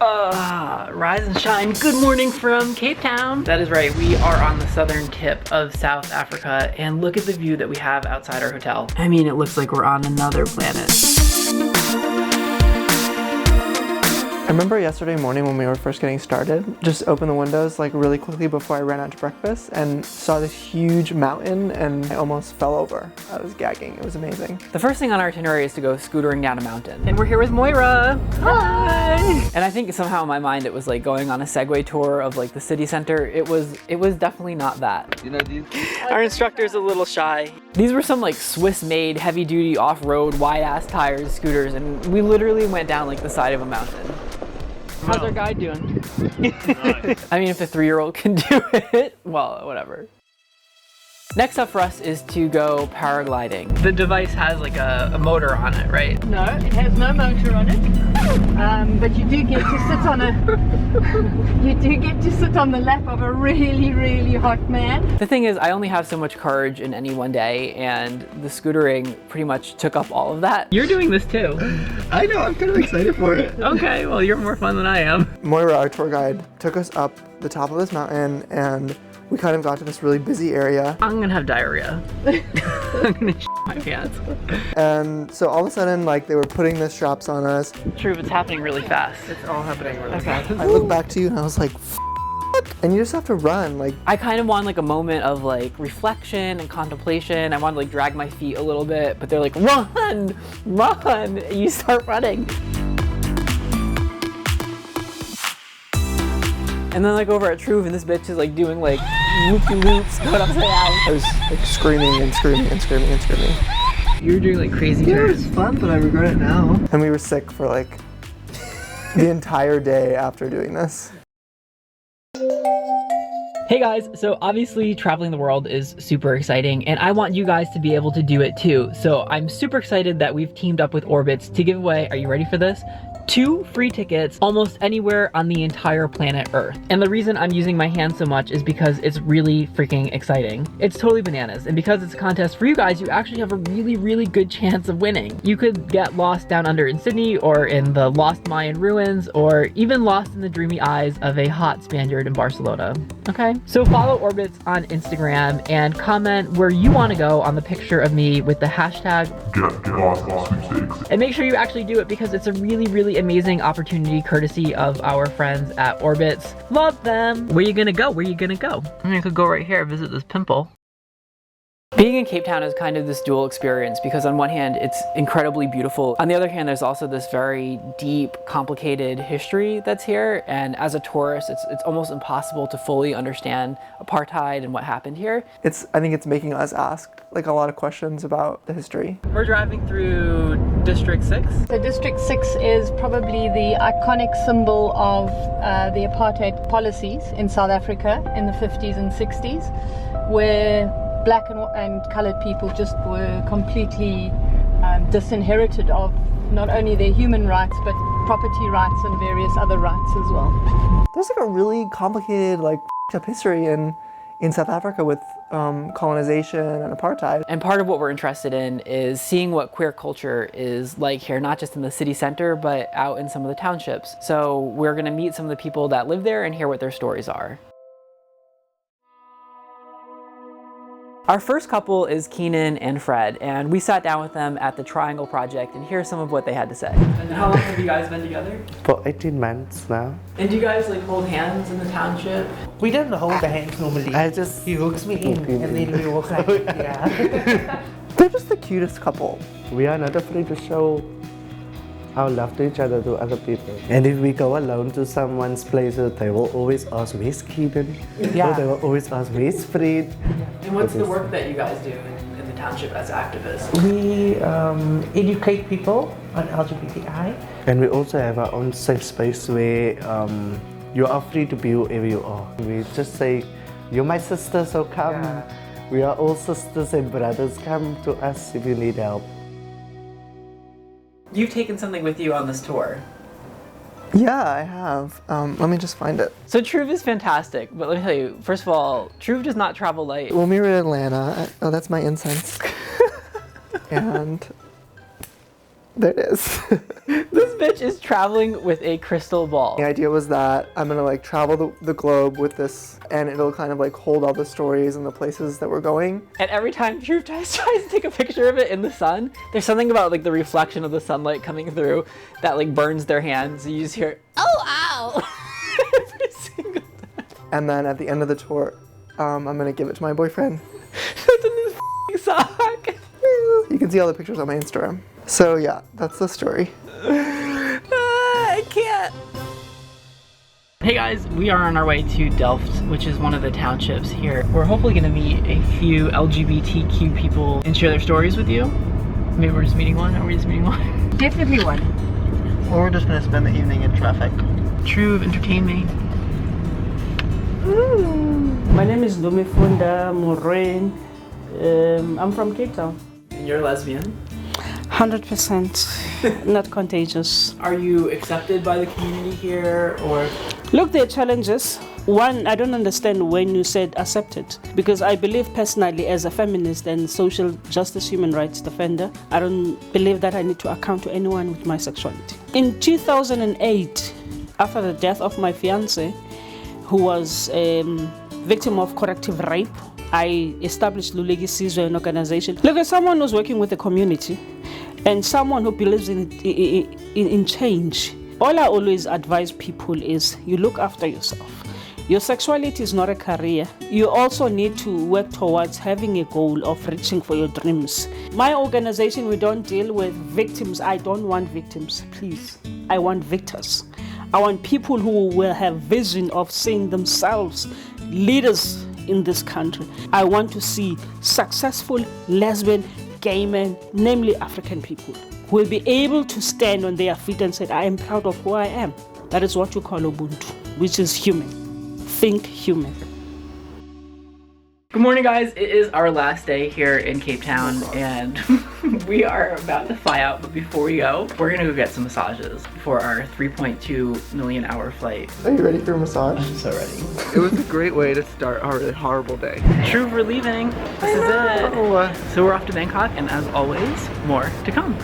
Rise and shine. Good morning from Cape Town. That is right, we are on the southern tip of South Africa, and look at the view that we have outside our hotel. I mean, it looks like we're on another planet. I remember yesterday morning when we were first getting started, just opened the windows like really quickly before I ran out to breakfast and saw this huge mountain and I almost fell over. I was gagging, it was amazing. The first thing on our itinerary is to go scootering down a mountain. And we're here with Moira. Hi! And I think somehow in my mind it was like going on a Segway tour of like the city center. It was definitely not that. You know, Our instructor's a little shy. These were some like Swiss-made, heavy-duty, off-road, wide-ass tires scooters, and we literally went down like the side of a mountain. How's our guide doing? I mean, if a 3-year-old can do it, well, whatever. Next up for us is to go paragliding. The device has like a motor on it, right? No, it has no motor on it. But you do get to sit on the lap of a really, really hot man. The thing is, I only have so much courage in any one day, and the scootering pretty much took up all of that. You're doing this too. I know, I'm kind of excited for it. Okay, well, you're more fun than I am. Moira, our tour guide, took us up the top of this mountain and we kind of got to this really busy area. I'm gonna have diarrhea. I'm gonna shit my pants. And so all of a sudden, like, they were putting the straps on us. True, it's happening really fast. It's all happening really Okay. fast. I looked back to you and I was like, F***, and you just have to run. Like, I kind of want like a moment of like reflection and contemplation. I want to like drag my feet a little bit, but they're like, run, run, and you start running. And then like over at Truve, and this bitch is like doing like loop-de-loops going upside down. I was like screaming and screaming and screaming and screaming. You were doing like crazy Yeah, it turns. was fun, but I regret it now. And we were sick for like the entire day after doing this. Hey guys, so obviously traveling the world is super exciting, and I want you guys to be able to do it too. So I'm super excited that we've teamed up with Orbitz to give away, are you ready for this? 2 free tickets almost anywhere on the entire planet Earth. And the reason I'm using my hand so much is because it's really freaking exciting. It's totally bananas, and because it's a contest for you guys, you actually have a really, really good chance of winning. You could get lost down under in Sydney, or in the lost Mayan ruins, or even lost in the dreamy eyes of a hot Spaniard in Barcelona, okay? So follow Orbitz on Instagram and comment where you want to go on the picture of me with the hashtag #GetLostSweepstakes. And make sure you actually do it, because it's a really, really amazing opportunity courtesy of our friends at Orbitz. Love them. Where you gonna go? Where you gonna go? I mean, I could go right here, visit this pimple. Being in Cape Town is kind of this dual experience, because on one hand, it's incredibly beautiful. On the other hand, there's also this very deep, complicated history that's here. And as a tourist, it's almost impossible to fully understand apartheid and what happened here. I think it's making us ask like a lot of questions about the history. We're driving through District 6. So District 6 is probably the iconic symbol of the apartheid policies in South Africa in the 50s and 60s, where black and coloured people just were completely disinherited of not only their human rights, but property rights and various other rights as well. There's like a really complicated like up history in South Africa with colonization and apartheid. And part of what we're interested in is seeing what queer culture is like here, not just in the city center, but out in some of the townships. So we're gonna meet some of the people that live there and hear what their stories are. Our first couple is Keenan and Fred, and we sat down with them at the Triangle Project, and here's some of what they had to say. And how long have you guys been together? For 18 months now. And do you guys like hold hands in the township? We don't hold the hands normally. He hooks me in and then we walk like, yeah. They're just the cutest couple. We are not afraid to show our love to each other to other people. And if we go alone to someone's place, they will always ask, where's Keenan? Yeah. Or they will always ask, where's Fred? And what's the work that you guys do in the township as activists? We educate people on LGBTI. And we also have our own safe space where you are free to be whoever you are. We just say, you're my sister, so come. Yeah. We are all sisters and brothers. Come to us if you need help. You've taken something with you on this tour. Yeah, I have. Let me just find it. So Truve is fantastic, but let me tell you, first of all, Truve does not travel light. When we were in Atlanta, oh, that's my incense. And there it is. This bitch is traveling with a crystal ball. The idea was that I'm gonna like travel the globe with this, and it'll kind of like hold all the stories and the places that we're going. And every time Drew tries to take a picture of it in the sun, there's something about like the reflection of the sunlight coming through that like burns their hands. You just hear, oh, ow! Every single time. And then at the end of the tour, I'm gonna give it to my boyfriend. It's in this f***ing sock. You can see all the pictures on my Instagram. So yeah, that's the story. I can't. Hey guys, we are on our way to Delft, which is one of the townships here. We're hopefully gonna meet a few LGBTQ people and share their stories with you. Maybe we're just meeting one. Are we just meeting one? Definitely one. Or we're just gonna spend the evening in traffic. True, entertain me. My name is Lumifunda Moraine. I'm from Cape Town. And you're lesbian. 100% not contagious. Are you accepted by the community here, or? Look, there are challenges. One, I don't understand when you said accepted, because I believe personally as a feminist and social justice human rights defender, I don't believe that I need to account to anyone with my sexuality. In 2008, after the death of my fiance, who was a victim of corrective rape, I established Lulegi Sizwe, an organization. Look, as someone who's working with the community and someone who believes in change, all I always advise people is you look after yourself. Your sexuality is not a career. You also need to work towards having a goal of reaching for your dreams. My organization, we don't deal with victims. I don't want victims, please. I want victors. I want people who will have vision of seeing themselves leaders in this country. I want to see successful lesbian, gay men, namely African people, who will be able to stand on their feet and say, I am proud of who I am. That is what you call Ubuntu, which is human. Think human. Good morning, guys. It is our last day here in Cape Town, and we are about to fly out. But before we go, we're gonna go get some massages for our 3.2 million hour flight. Are you ready for a massage? I'm so ready. It was a great way to start a really horrible day. True, we're leaving. This is it. So we're off to Bangkok, and as always, more to come.